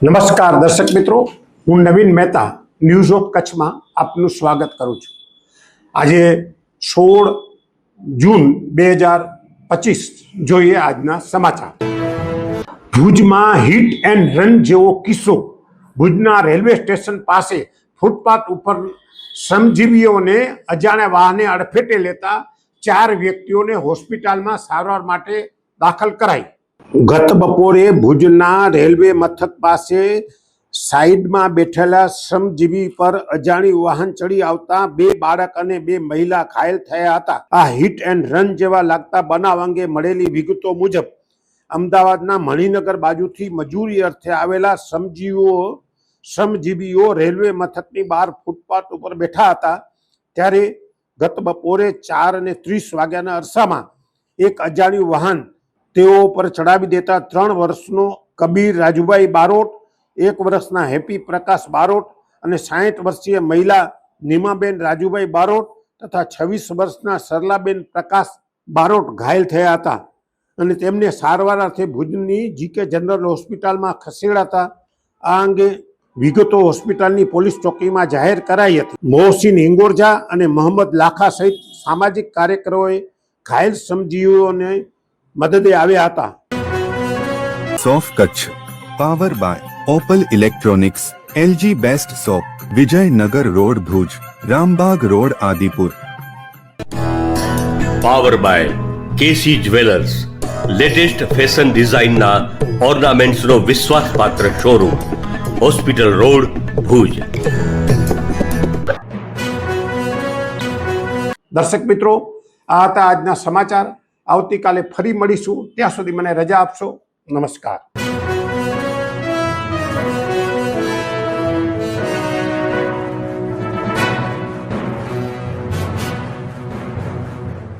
નમસ્કાર દર્શક મિત્રો, હું નવીન મહેતા ન્યૂઝ ઓફ કચ્છમાં આપનું સ્વાગત કરું છું। આજે 16 જૂન 2025 જોઈએ આજના સમાચાર। ભુજમાં હિટ એન્ડ રન જેવો કિસ્સો। ભુજના રેલવે સ્ટેશન પાસે ફૂટપાથ ઉપર શ્રમજીવીઓને અજાણ્યા વાહને અડફેટે લેતા 4 વ્યક્તિઓને હોસ્પિટલમાં સારવાર માટે દાખલ કરાઈ। ગત બપોરે ભુજના રેલવે મથક પાસે સાઈડમાં બેઠેલા શ્રમજીવી પર અજાણી વાહન ચડી આવતા 2 બાળક અને 2 મહિલા ઘાયલ થયા હતા। આ હિટ એન્ડ રન જેવા લાગતા બનાવ અંગે મળેલી વિગતો મુજબ અમદાવાદના મણિનગર બાજુથી મજૂરી અર્થે આવેલા શ્રમજીવીઓ રેલવે મથકની બહાર ફૂટપાથ ઉપર બેઠા હતા। ત્યારે ગત બપોરે 4:30 વાગ્યાના અરસામાં એક અજાણ્યું વાહન તેઓ પર ચડાવી દેતા 3 વર્ષનો કબીર રાજુભાઈ બારોટ, 1 વર્ષના હેપી પ્રકાશ બારોટ અને 60 વર્ષીય મહિલા નીમાબેન રાજુભાઈ બારોટ તથા 26 વર્ષના સરલાબેન પ્રકાશ બારોટ ઘાયલ થયા હતા અને તેમને સારવાર અર્થે ભુજની જીકે જનરલ હોસ્પિટલમાં ખસેડાતા આ અંગે વિગતો હોસ્પિટલની પોલીસ ચોકીમાં જાહેર કરાઈ હતી। મોહસિન હિંગોરજા અને મોહમ્મદ લાખા સહિત સામાજિક કાર્યકરોએ ઘાયલ શ્રમજીવીઓને મદદે આવ્યા હતા। સોફ Kutch power by Opal electronics, LG best soap, Vijaynagar road Bhuj, Rambag road Adipur. Power by KC jewellers, latest fashion ડિઝાઇનના ઓર્નામેન્ટ્સનો વિશ્વાસપાત્ર શોરૂમ, હોસ્પિટલ રોડ ભુજ। દર્શક મિત્રો, આ હતા આજના સમાચાર। આવતીકાલે ફરી મળીશું, ત્યાં સુધી મને રજા આપશો। નમસ્કાર।